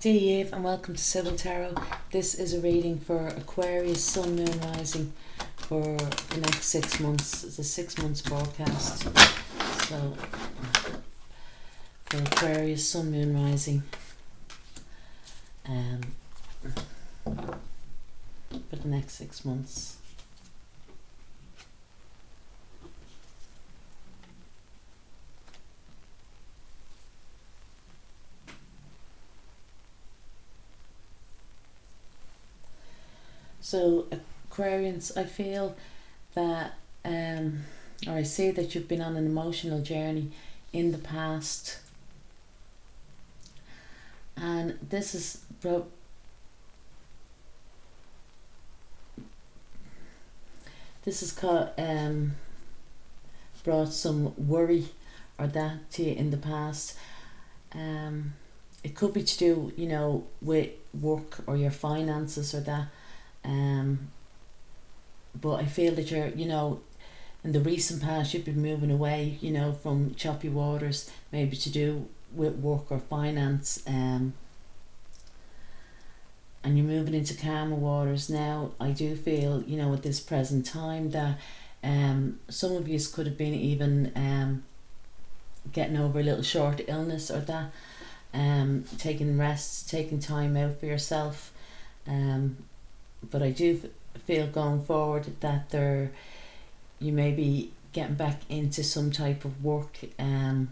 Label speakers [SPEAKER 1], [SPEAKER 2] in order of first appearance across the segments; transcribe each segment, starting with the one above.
[SPEAKER 1] Dear Eve, and welcome to Sibyl Tarot. This is a reading for Aquarius, Sun, Moon, Rising for the next 6 months. It's a 6 months forecast. So, for Aquarius, Sun, Moon, Rising, for the next 6 months. So Aquarians, I feel that, or I see that you've been on an emotional journey in the past, and this is brought some worry or that to you in the past. It could be to do, with work or your finances or that. But I feel that you're, in the recent past you've been moving away, from choppy waters, maybe to do with work or finance, and you're moving into calmer waters now. I do feel, at this present time that some of you could have been even getting over a little short illness or that, taking rest, taking time out for yourself, but I do feel going forward that you may be getting back into some type of work, and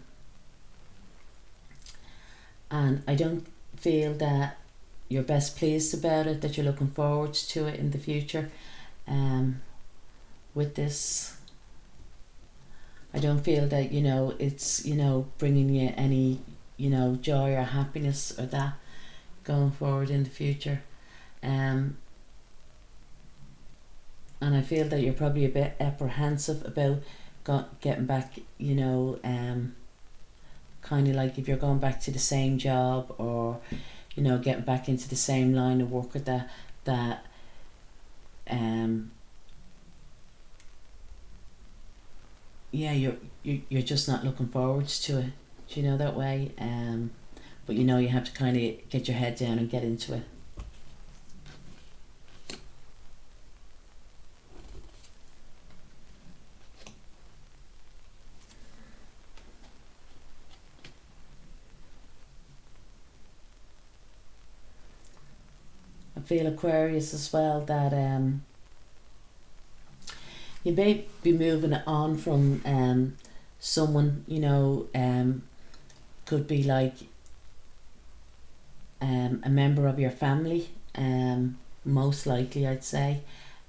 [SPEAKER 1] I don't feel that you're best pleased about it, that you're looking forward to it in the future. With this, I don't feel that it's bringing you any joy or happiness or that going forward in the future. And I feel that you're probably a bit apprehensive about getting back, kind of like if you're going back to the same job, or getting back into the same line of work with that you're just not looking forward to it, that way, but you have to kind of get your head down and get into it. Feel Aquarius as well that you may be moving on from someone, could be like a member of your family, most likely I'd say.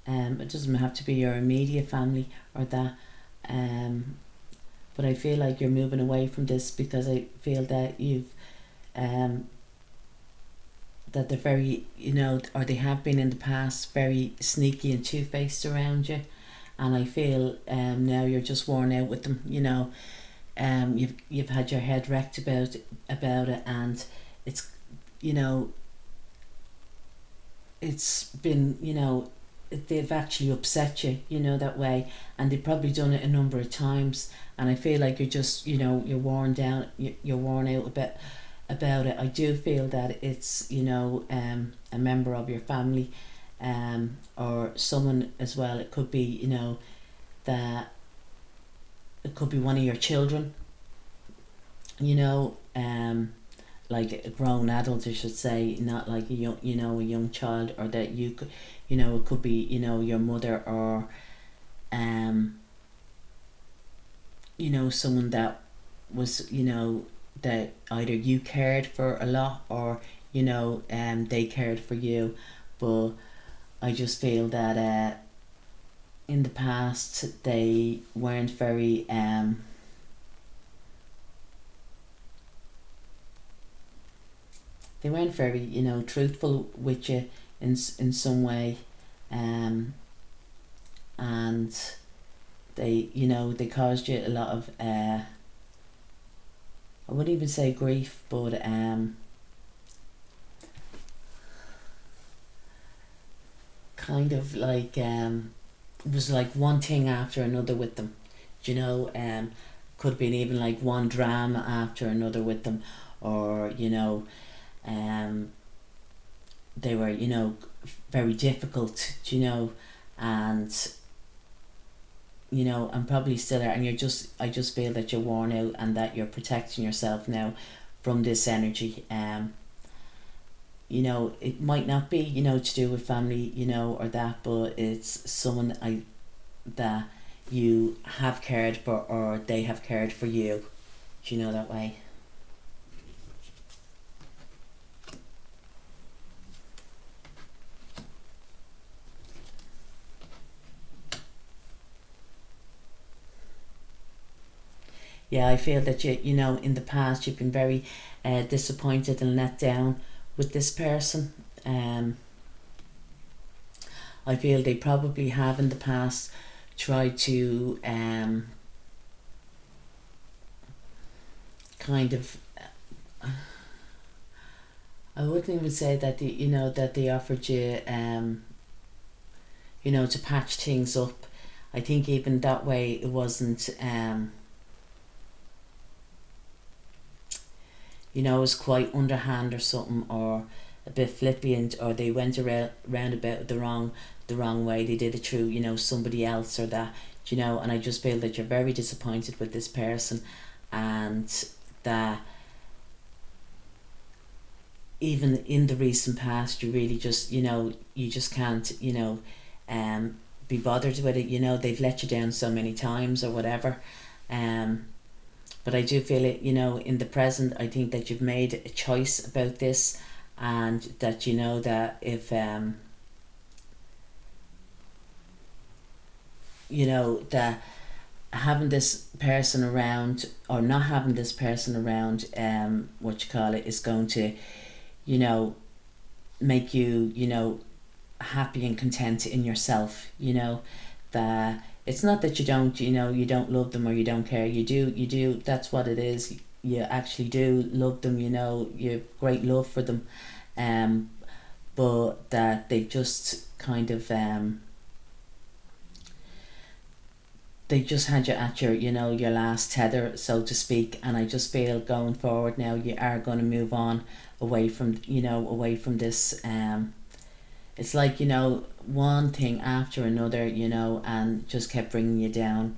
[SPEAKER 1] It doesn't have to be your immediate family or that, but I feel like you're moving away from this because I feel that you've that they're very, or they have been in the past, very sneaky and two-faced around you, and I feel now you're just worn out with them. You've had your head wrecked about it, and it's it's been they've actually upset you, that way, and they've probably done it a number of times, and I feel like you're just you're worn down, you're worn out a bit about it. I do feel that it's a member of your family, or someone as well. It could be that it could be one of your children, like a grown adult I should say, not like a young child, or that you could it could be your mother, or someone that was that either you cared for a lot, or they cared for you. But I just feel that in the past they weren't very truthful with you in some way, and they they caused you a lot of I wouldn't even say grief, but kind of like it was like one thing after another with them, could have been even like one drama after another with them, or they were, you know, very difficult, you know, and you know, and probably still are, and I just feel that you're worn out and that you're protecting yourself now from this energy. You know, it might not be, you know, to do with family, you know, or that, but it's someone that you have cared for, or they have cared for you. Do you know that way? Yeah, I feel that you know, in the past you've been very disappointed and let down with this person. I feel they probably have in the past tried to kind of, I wouldn't even say that they, you know, that they offered you you know, to patch things up. I think even that way it wasn't you know, it was quite underhand or something, or a bit flippant, or they went around about the wrong way. They did it through, you know, somebody else or that, you know. And I just feel that you're very disappointed with this person, and that even in the recent past, you really just, you know, you just can't, you know, be bothered with it. You know, they've let you down so many times or whatever. But I do feel it, you know, in the present, I think that you've made a choice about this, and that you know that if you know, that having this person around or not having this person around, what you call it, is going to, you know, make you, you know, happy and content in yourself. You know, that it's not that you don't, you know, you don't love them or you don't care. You do, that's what it is. You actually do love them, you know, you have great love for them, but that they've just kind of they just had you at your, you know, your last tether, so to speak. And I just feel going forward now, you are going to move on away from, you know, away from this. It's like, you know, one thing after another, you know, and just kept bringing you down.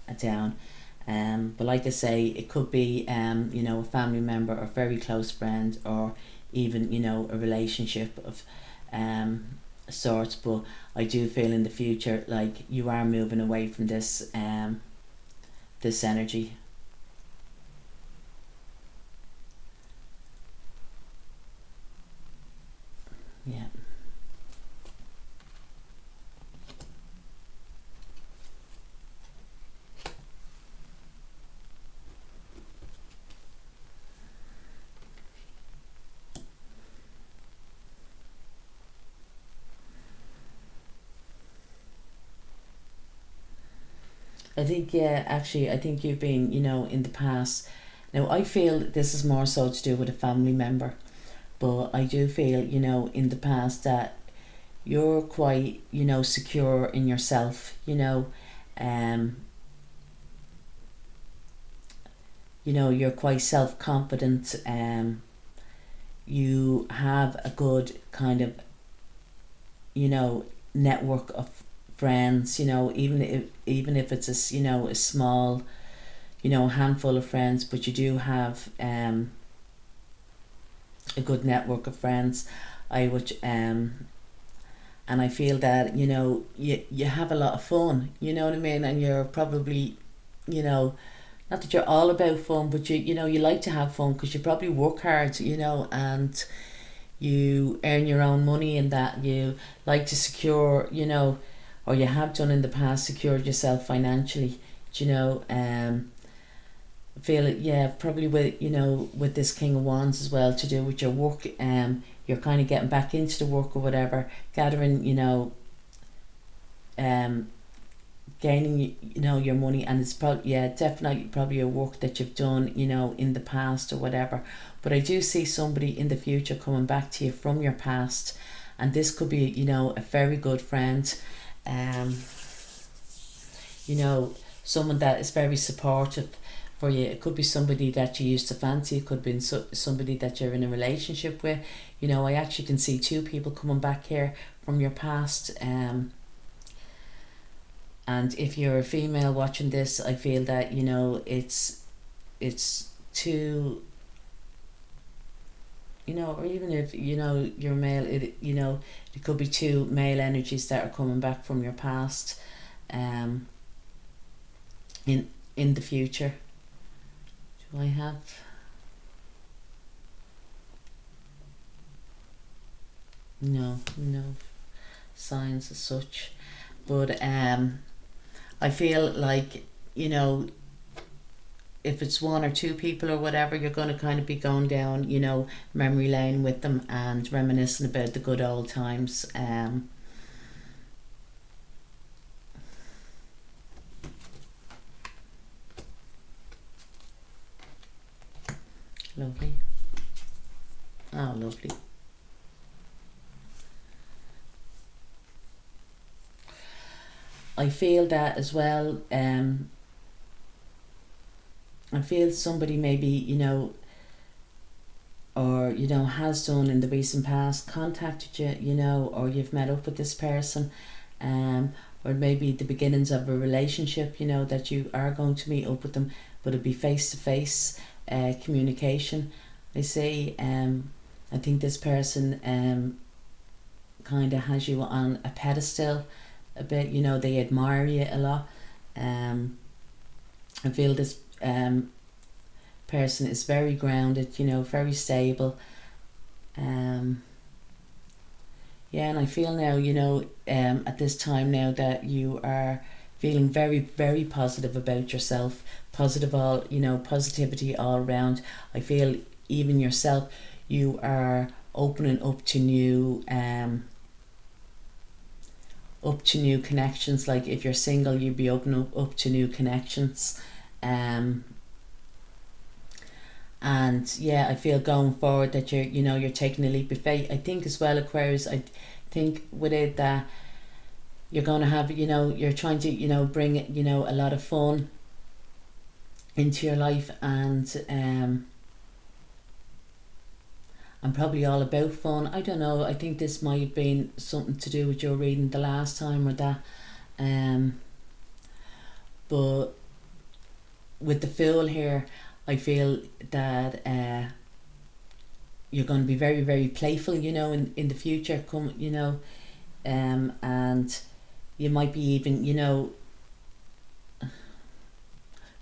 [SPEAKER 1] But like I say, it could be, you know, a family member or a very close friend, or even, you know, a relationship of sorts. But I do feel in the future like you are moving away from this this energy. Yeah. I think, yeah, actually, I think you've been, you know, in the past. Now, I feel this is more so to do with a family member, but I do feel, you know, in the past that you're quite, you know, secure in yourself, um, you know, you're quite self-confident, you have a good kind of, you know, network of friends, you know, even if it's a, you know, a small, you know, handful of friends, but you do have a good network of friends. I would and I feel that, you know, you have a lot of fun, you know what I mean, and you're probably, you know, not that you're all about fun, but you know, you like to have fun because you probably work hard, you know, and you earn your own money, and that you like to secure, you know, or you have done in the past, secured yourself financially, you know. I feel it, yeah, probably with, you know, with this King of Wands as well, to do with your work. You're kind of getting back into the work or whatever, gathering, you know, um gaining, you know, your money. And it's probably, yeah, definitely probably a work that you've done, you know, in the past or whatever. But I do see somebody in the future coming back to you from your past, and this could be, you know, a very good friend, um you know, someone that is very supportive for you. It could be somebody that you used to fancy. It could be somebody that you're in a relationship with. You know, I actually can see 2 people coming back here from your past. And if you're a female watching this, I feel that, you know, it's 2, you know, or even if, you know, you're male, it, you know, it could be 2 male energies that are coming back from your past in the future. Do I have... No signs as such, but I feel like, you know, if it's 1 or 2 people or whatever, you're going to kind of be going down, you know, memory lane with them and reminiscing about the good old times. Lovely. Oh, lovely. I feel that as well. I feel somebody maybe, you know, or, you know, has done in the recent past, contacted you, you know, or you've met up with this person, or maybe the beginnings of a relationship, you know, that you are going to meet up with them, but it'll be face-to-face communication. I say, I think this person kind of has you on a pedestal a bit, you know, they admire you a lot. I feel this person is very grounded, you know, very stable. Yeah, and I feel now, you know, at this time now that you are feeling very, very positive about yourself, positivity all around. I feel even yourself, you are opening up to new connections. Like if you're single, you'd be opening up to new connections. And yeah, I feel going forward that you're taking a leap of faith. I think as well, Aquarius, I think with it that you're going to have, you know, you're trying to, you know, bring, you know, a lot of fun into your life, and I'm probably all about fun. I don't know, I think this might have been something to do with your reading the last time or that, but with the Fool here, I feel that you're going to be very, very playful, you know, in the future, you know, and you might be even, you know,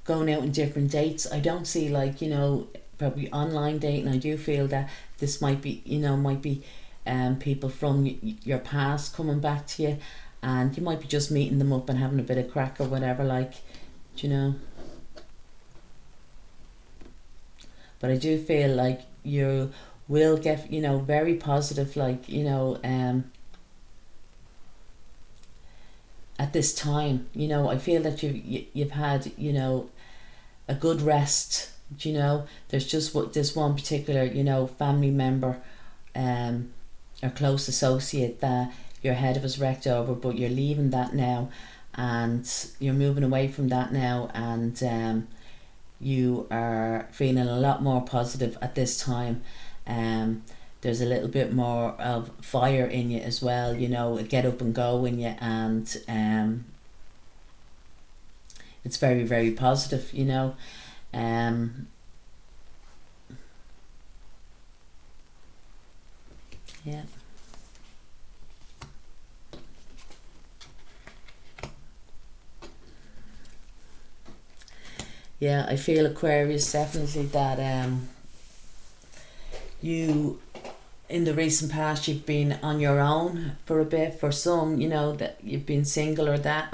[SPEAKER 1] going out on different dates. I don't see, like, you know, probably online dating. I do feel that this might be, you know, people from your past coming back to you, and you might be just meeting them up and having a bit of crack or whatever, like, you know. But I do feel like you will get, you know, very positive, like, you know, at this time, you know. I feel that you've had, you know, a good rest, you know. There's just this one particular, you know, family member or close associate that your head was wrecked over, but you're leaving that now and you're moving away from that now, and you are feeling a lot more positive at this time. There's a little bit more of fire in you as well, you know, get up and go in you, and it's very, very positive, you know. Yeah. Yeah, I feel, Aquarius, definitely that you, in the recent past, you've been on your own for a bit. For some, you know, that you've been single or that,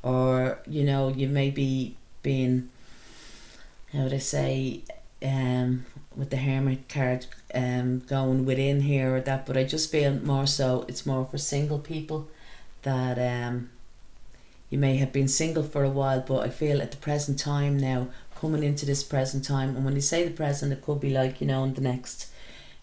[SPEAKER 1] or you know, you may be being, how would I say, with the Hermit card going within here or that. But I just feel more so it's more for single people, that you may have been single for a while, but I feel at the present time now, coming into this present time, and when you say the present, it could be like, you know, in the next,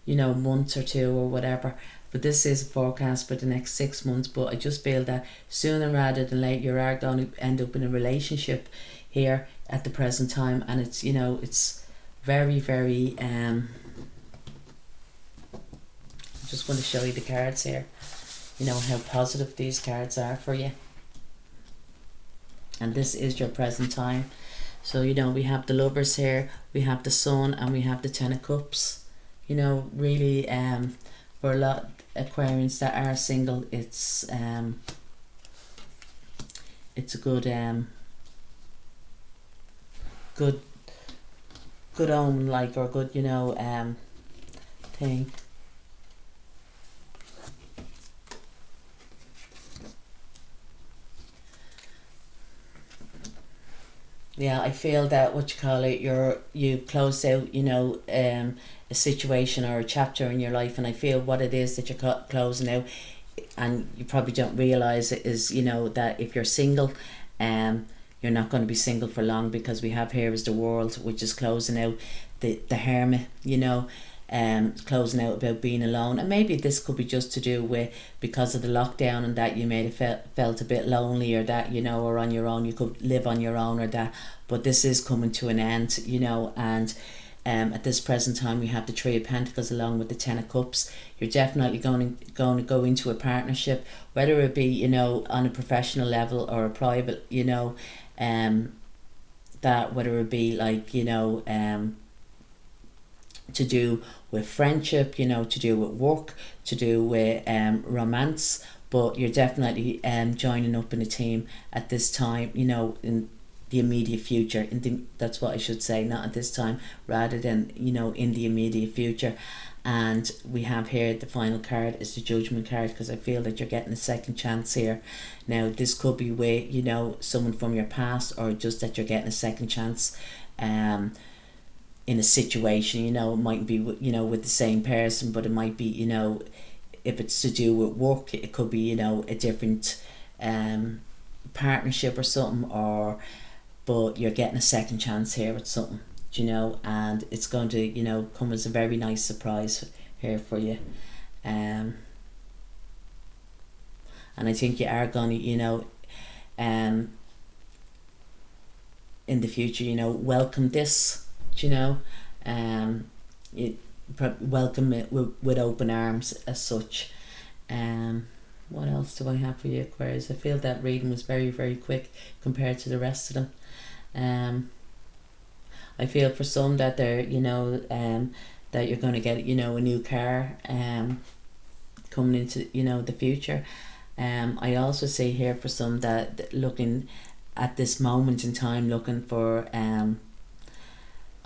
[SPEAKER 1] you know, month or 2 or whatever, but this is a forecast for the next 6 months. But I just feel that sooner rather than later, you are going to end up in a relationship here. at the present time, and it's, you know, it's very, very I just want to show you the cards here, you know, how positive these cards are for you. And this is your present time. So, you know, we have the Lovers here, we have the Sun, and we have the Ten of Cups. You know, really, for a lot of Aquarians that are single, it's a good good omen, like, or good, you know, thing. Yeah, I feel that, what you call it, you've closed out, you know, a situation or a chapter in your life, and I feel what it is that you're closing out, and you probably don't realize it, is, you know, that if you're single, you're not going to be single for long, because we have here is the World, which is closing out the Hermit, you know, closing out about being alone. And maybe this could be just to do with, because of the lockdown, and that you may have felt a bit lonely, or that, you know, or on your own, you could live on your own, or that, but this is coming to an end, you know. And at this present time, we have the Three of Pentacles along with the Ten of Cups. You're definitely going to go into a partnership, whether it be, you know, on a professional level or a private, you know, that, whether it be like, you know, to do with friendship, you know, to do with work, to do with romance, but you're definitely joining up in a team at this time, you know, in the immediate future. That's what I should say, not at this time, rather than, you know, in the immediate future. And we have here the final card is the Judgment card, because I feel that you're getting a second chance here. Now, this could be with, you know, someone from your past, or just that you're getting a second chance in a situation, you know. It might be, you know, with the same person, but it might be, you know, if it's to do with work, it could be, you know, a different partnership or something, or, but you're getting a second chance here with something, you know, and it's going to, you know, come as a very nice surprise here for you. And I think you are going to, you know, in the future, you know, welcome this, you know, you welcome it with open arms as such. What else do I have for you, Aquarius? I feel that reading was very, very quick compared to the rest of them. I feel for some that they're, you know, that you're going to get, you know, a new car coming into, you know, the future. I also see here for some that looking at this moment in time, looking for a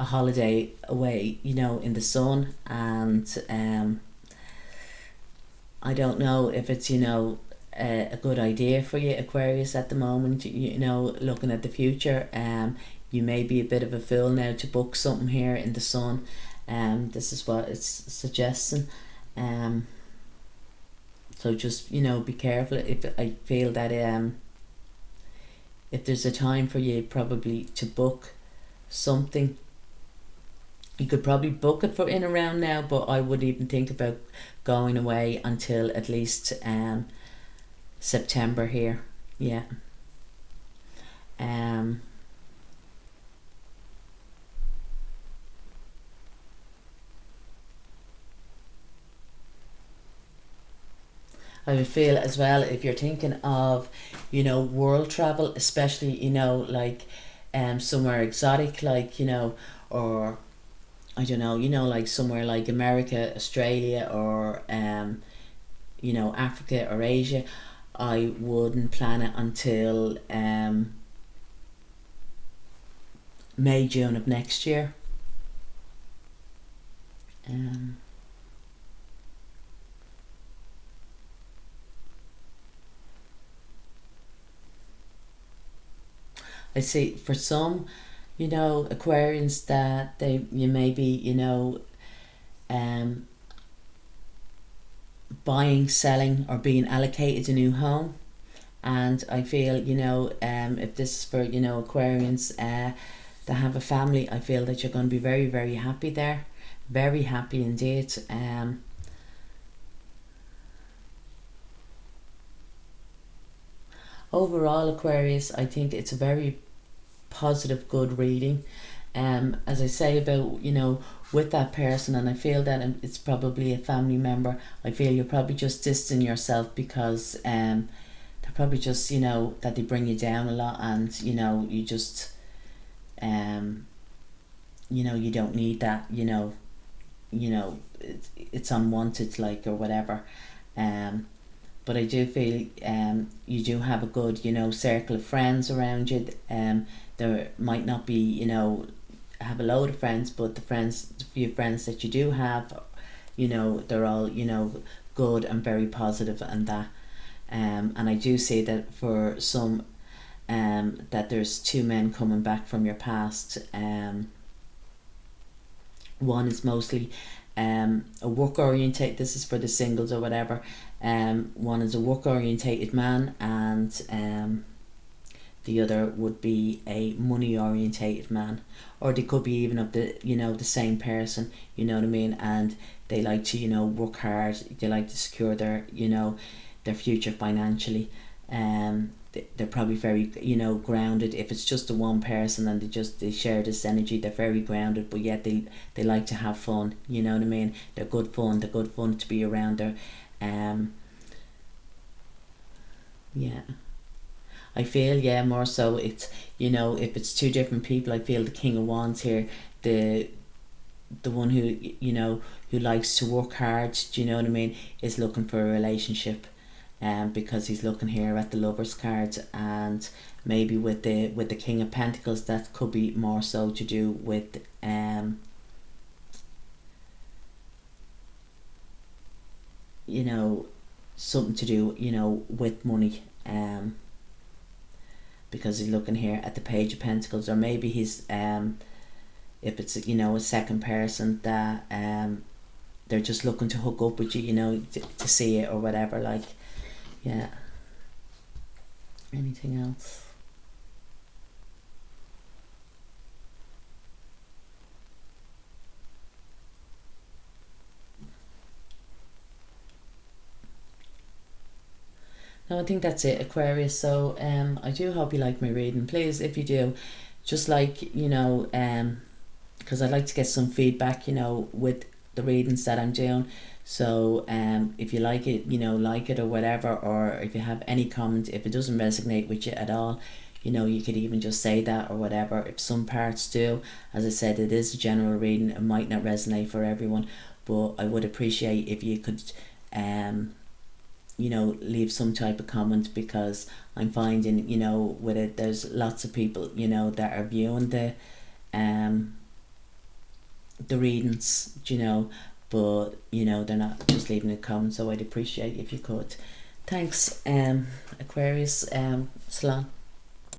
[SPEAKER 1] holiday away, you know, in the sun. And I don't know if it's, you know, a good idea for you, Aquarius, at the moment, you know, looking at the future. You may be a bit of a fool now to book something here in the sun. This is what it's suggesting. So just, you know, be careful. If I feel that if there's a time for you probably to book something, you could probably book it for in around now, but I would even think about going away until at least September here. Yeah. I would feel as well, if you're thinking of, you know, world travel, especially, you know, like somewhere exotic, like, you know, or I don't know, you know, like somewhere like America, Australia, or you know, Africa or Asia, I wouldn't plan it until May, June of next year. I see for some, you know, Aquarians, that you may be, you know, buying, selling, or being allocated a new home. And I feel, you know, if this is for, you know, Aquarians that have a family, I feel that you're going to be very, very happy there. Very happy indeed. Overall, Aquarius, I think it's a very positive, good reading. As I say about, with that person, and I feel that it's probably a family member, I feel you're probably just distancing yourself because they're probably just, that they bring you down a lot, and, you just, you don't need that, it's unwanted, like, or whatever. But I do feel you do have a good, circle of friends around you. There might not be, have a load of friends, but the few friends that you do have, they're all, good and very positive and that. And I do say that for some, that there's two men coming back from your past. One is mostly a work oriented, this is for the singles or whatever. One is a work orientated man, and the other would be a money orientated man, or they could be even of the the same person, you know what I mean, and they like to work hard, they like to secure their their future financially. They're probably very grounded. If it's just the one person and they share this energy, they're very grounded, but yet they like to have fun, you know what I mean. They're good fun to be around. They're yeah, I feel more so it's if it's two different people, I feel the King of Wands here, the one who who likes to work hard, do you know what I mean, is looking for a relationship. Because he's looking here at the Lovers card, and maybe with the King of Pentacles, that could be more so to do with something to do with money, because he's looking here at the Page of Pentacles, or maybe he's if it's a second person that they're just looking to hook up with you, to see it or whatever, like. Yeah. Anything else? No, I think that's it, Aquarius. So I do hope you like my reading. Please, if you do, just because I'd like to get some feedback, with the readings that I'm doing. So if you like it, like it or whatever, or if you have any comment, if it doesn't resonate with you at all, you could even just say that or whatever. If some parts do, as I said, it is a general reading, it might not resonate for everyone, but I would appreciate if you could leave some type of comment, because I'm finding with it, there's lots of people that are viewing the readings, but they're not just leaving a comment, so I'd appreciate if you could. Thanks, Aquarius. Slán.